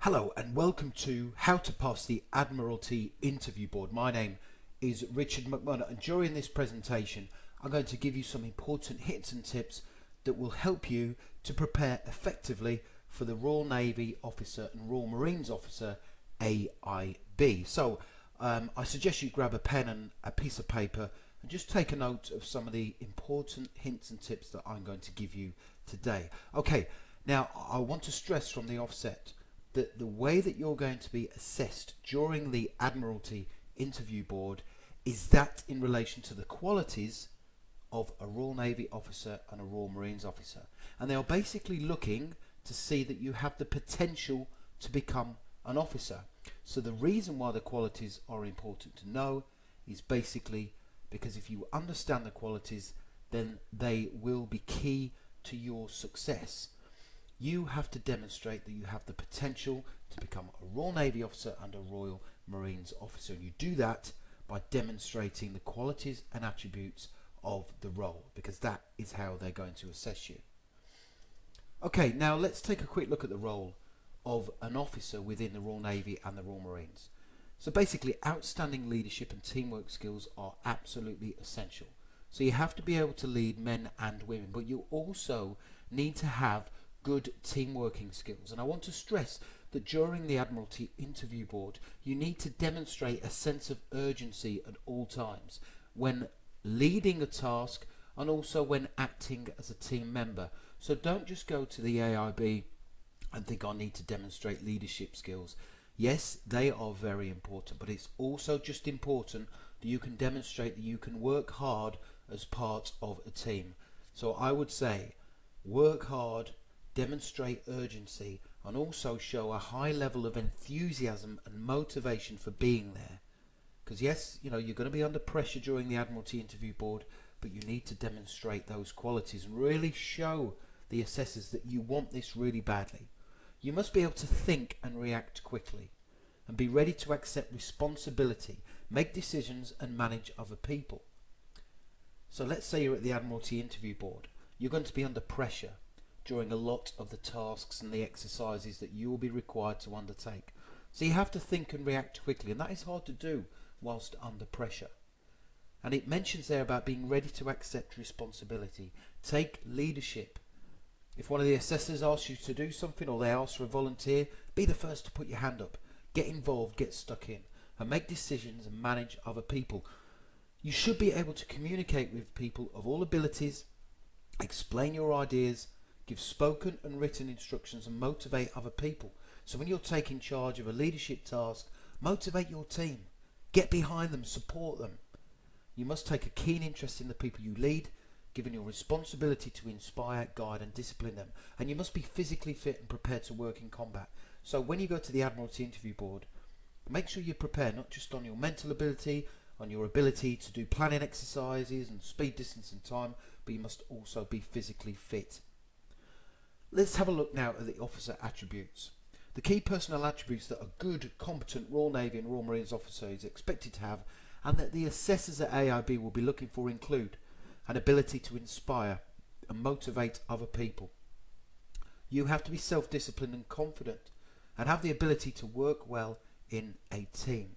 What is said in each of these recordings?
Hello and welcome to How to Pass the Admiralty Interview Board. My name is Richard McMurdo, and during this presentation I'm going to give you some important hints and tips that will help you to prepare effectively for the Royal Navy Officer and Royal Marines Officer AIB. So I suggest you grab a pen and a piece of paper and just take a note of some of the important hints and tips that I'm going to give you today. Okay, now I want to stress from the offset that the way that you're going to be assessed during the Admiralty Interview Board is that in relation to the qualities of a Royal Navy officer and a Royal Marines officer. And they are basically looking to see that you have the potential to become an officer. So the reason why the qualities are important to know is basically because if you understand the qualities, then they will be key to your success. You have to demonstrate that you have the potential to become a Royal Navy officer and a Royal Marines officer. And you do that by demonstrating the qualities and attributes of the role, because that is how they're going to assess you. Okay, now let's take a quick look at the role of an officer within the Royal Navy and the Royal Marines. So basically, outstanding leadership and teamwork skills are absolutely essential. So you have to be able to lead men and women, but you also need to have good team working skills. And I want to stress that during the Admiralty Interview Board you need to demonstrate a sense of urgency at all times when leading a task and also when acting as a team member. So don't just go to the AIB and think I need to demonstrate leadership skills. Yes, they are very important, but it's also just important that you can demonstrate that you can work hard as part of a team. So I would say work hard, demonstrate urgency, and also show a high level of enthusiasm and motivation for being there. Because yes, you know, you're going to be under pressure during the Admiralty Interview Board, but you need to demonstrate those qualities and really show the assessors that you want this really badly. You must be able to think and react quickly and be ready to accept responsibility, make decisions and manage other people. So let's say you're at the Admiralty Interview Board. You're going to be under pressure during a lot of the tasks and the exercises that you will be required to undertake. So you have to think and react quickly, and that is hard to do whilst under pressure. And it mentions there about being ready to accept responsibility, take leadership. If one of the assessors asks you to do something or they ask for a volunteer, be the first to put your hand up, get involved, get stuck in, and make decisions and manage other people. You should be able to communicate with people of all abilities, explain your ideas, give spoken and written instructions and motivate other people. So when you're taking charge of a leadership task, motivate your team, get behind them, support them. You must take a keen interest in the people you lead, given your responsibility to inspire, guide and discipline them. And you must be physically fit and prepared to work in combat. So when you go to the Admiralty Interview Board, make sure you prepare not just on your mental ability, on your ability to do planning exercises and speed, distance and time, but you must also be physically fit. Let's have a look now at the officer attributes. The key personnel attributes that a good, competent Royal Navy and Royal Marines officer is expected to have, and that the assessors at AIB will be looking for, include an ability to inspire and motivate other people. You have to be self-disciplined and confident and have the ability to work well in a team.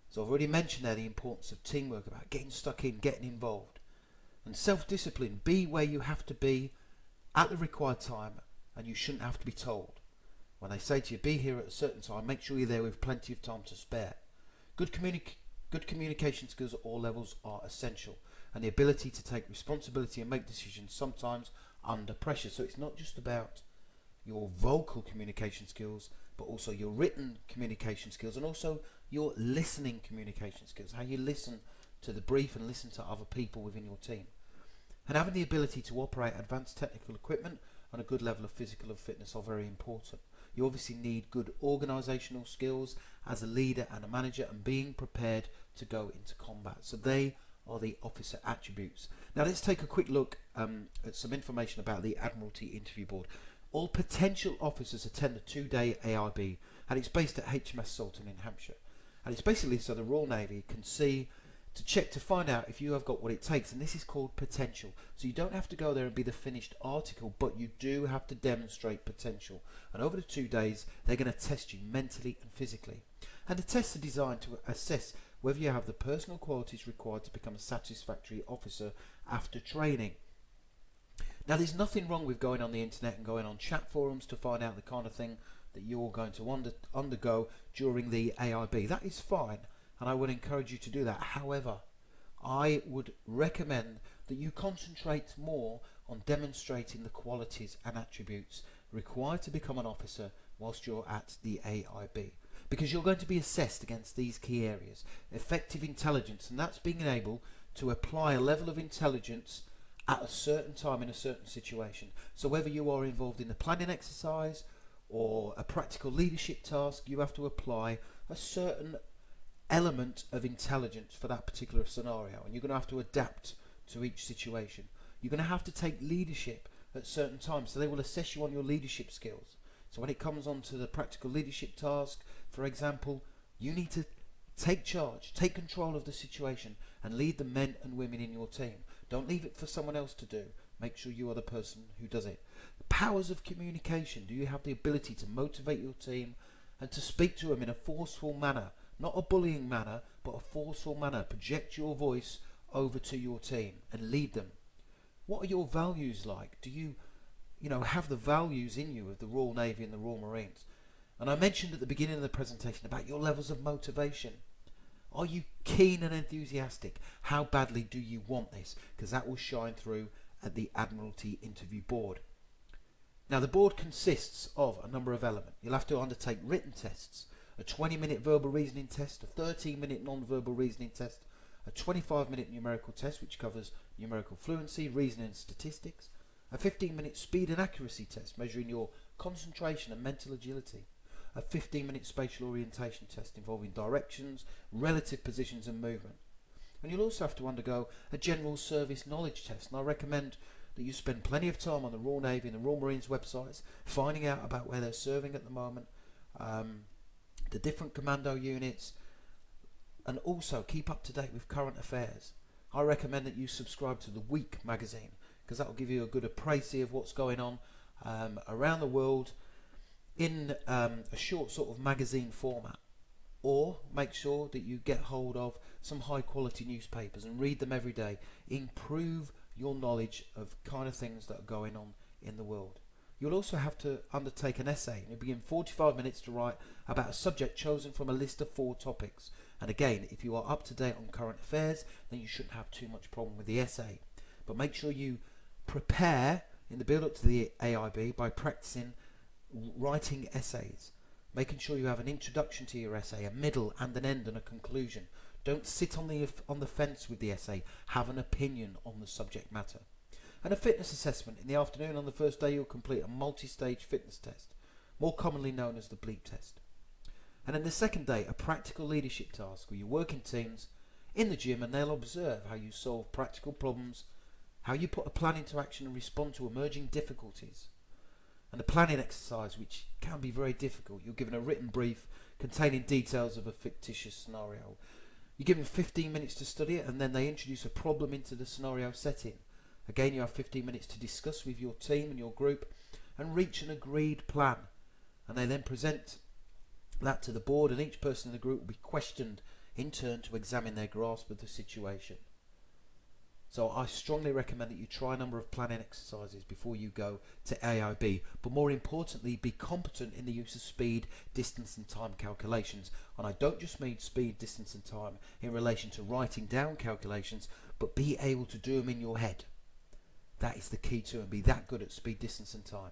So I've already mentioned there the importance of teamwork, about getting stuck in, getting involved. And self-discipline, be where you have to be at the required time, and you shouldn't have to be told. When they say to you, be here at a certain time, make sure you're there with plenty of time to spare. Good communication skills at all levels are essential, and the ability to take responsibility and make decisions sometimes under pressure. So it's not just about your vocal communication skills, but also your written communication skills and also your listening communication skills, how you listen to the brief and listen to other people within your team. And having the ability to operate advanced technical equipment and a good level of physical and fitness are very important. You obviously need good organisational skills as a leader and a manager, and being prepared to go into combat. So they are the officer attributes. Now let's take a quick look at some information about the Admiralty Interview Board. All potential officers attend a 2-day AIB, and it's based at HMS Sultan in Hampshire. And it's basically so the Royal Navy can see to check to find out if you have got what it takes, and this is called potential. So you don't have to go there and be the finished article, but you do have to demonstrate potential. And over the 2 days, they're going to test you mentally and physically. And the tests are designed to assess whether you have the personal qualities required to become a satisfactory officer after training. Now, there's nothing wrong with going on the internet and going on chat forums to find out the kind of thing that you're going to undergo during the AIB. That is fine, and I would encourage you to do that. However, I would recommend that you concentrate more on demonstrating the qualities and attributes required to become an officer whilst you're at the AIB, because you're going to be assessed against these key areas: effective intelligence, and that's being able to apply a level of intelligence at a certain time in a certain situation. So whether you are involved in the planning exercise or a practical leadership task, you have to apply a certain element of intelligence for that particular scenario, and you're going to have to adapt to each situation. You're going to have to take leadership at certain times, so they will assess you on your leadership skills. So when it comes on to the practical leadership task, for example, you need to take charge, take control of the situation, and lead the men and women in your team. Don't leave it for someone else to do. Make sure you are the person who does it. The powers of communication. Do you have the ability to motivate your team and to speak to them in a forceful manner? Not a bullying manner, but a forceful manner. Project your voice over to your team and lead them. What are your values like? Do you have the values in you of the Royal Navy and the Royal Marines? And I mentioned at the beginning of the presentation about your levels of motivation. Are you keen and enthusiastic? How badly do you want this? Because that will shine through at the Admiralty interview board. Now, the board consists of a number of elements. You'll have to undertake written tests, a 20-minute verbal reasoning test, a 13-minute non-verbal reasoning test, a 25-minute numerical test which covers numerical fluency, reasoning and statistics, a 15-minute speed and accuracy test measuring your concentration and mental agility, a 15-minute spatial orientation test involving directions, relative positions and movement. And you'll also have to undergo a general service knowledge test, and I recommend that you spend plenty of time on the Royal Navy and the Royal Marines websites finding out about where they're serving at the moment, the different commando units, and also keep up to date with current affairs. I recommend that you subscribe to the Week magazine, because that will give you a good appraisal of what's going on around the world in a short sort of magazine format. Or make sure that you get hold of some high quality newspapers and read them every day. Improve your knowledge of kind of things that are going on in the world. You'll also have to undertake an essay. You'll be given 45 minutes to write about a subject chosen from a list of 4 topics. And again, if you are up to date on current affairs, then you shouldn't have too much problem with the essay. But make sure you prepare in the build up to the AIB by practicing writing essays, making sure you have an introduction to your essay, a middle and an end and a conclusion. Don't sit on the fence with the essay. Have an opinion on the subject matter. And a fitness assessment. In the afternoon on the first day, you'll complete a multi-stage fitness test, more commonly known as the bleep test. And then the second day, a practical leadership task where you work in teams in the gym, and they'll observe how you solve practical problems, how you put a plan into action and respond to emerging difficulties. And a planning exercise, which can be very difficult. You're given a written brief containing details of a fictitious scenario. You're given 15 minutes to study it, and then they introduce a problem into the scenario setting. Again, you have 15 minutes to discuss with your team and your group and reach an agreed plan. And they then present that to the board, and each person in the group will be questioned in turn to examine their grasp of the situation. So I strongly recommend that you try a number of planning exercises before you go to AIB, but more importantly, be competent in the use of speed, distance and time calculations. And I don't just mean speed, distance and time in relation to writing down calculations, but be able to do them in your head. That is the key to it, be that good at speed, distance and time.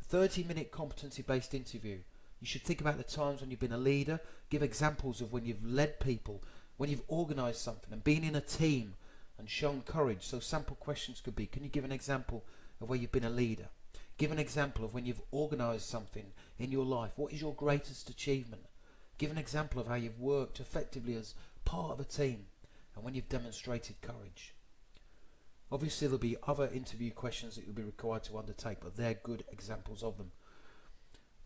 A 30-minute competency-based interview. You should think about the times when you've been a leader, give examples of when you've led people, when you've organised something and been in a team and shown courage. So sample questions could be, can you give an example of where you've been a leader? Give an example of when you've organised something in your life. What is your greatest achievement? Give an example of how you've worked effectively as part of a team and when you've demonstrated courage. Obviously there'll be other interview questions that you'll be required to undertake, but they're good examples of them.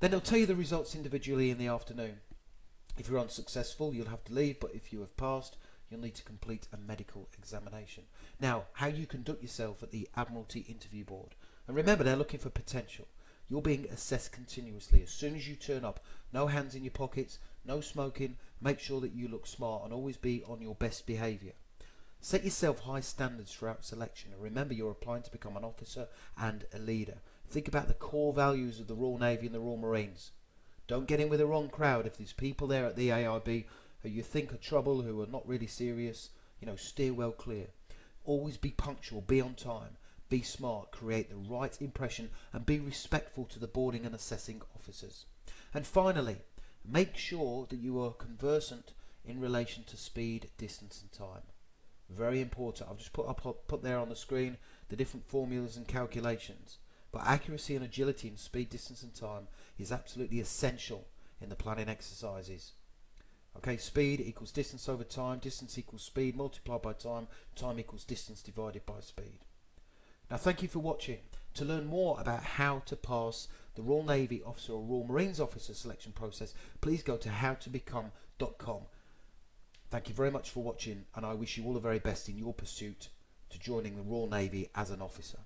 Then they'll tell you the results individually in the afternoon. If you're unsuccessful, you'll have to leave, but if you have passed, you'll need to complete a medical examination. Now, how you conduct yourself at the Admiralty Interview Board. And remember, they're looking for potential. You're being assessed continuously. As soon as you turn up, no hands in your pockets, no smoking, make sure that you look smart and always be on your best behaviour. Set yourself high standards throughout selection, and remember you're applying to become an officer and a leader. Think about the core values of the Royal Navy and the Royal Marines. Don't get in with the wrong crowd. If there's people there at the AIB who you think are trouble, who are not really serious, steer well clear. Always be punctual, be on time, be smart, create the right impression, and be respectful to the boarding and assessing officers. And finally, make sure that you are conversant in relation to speed, distance and time. Very important. I've just put there on the screen the different formulas and calculations. But accuracy and agility in speed, distance and time is absolutely essential in the planning exercises. Okay, speed equals distance over time, distance equals speed multiplied by time, time equals distance divided by speed. Now thank you for watching. To learn more about how to pass the Royal Navy officer or Royal Marines officer selection process, please go to howtobecome.com. Thank you very much for watching, and I wish you all the very best in your pursuit to joining the Royal Navy as an officer.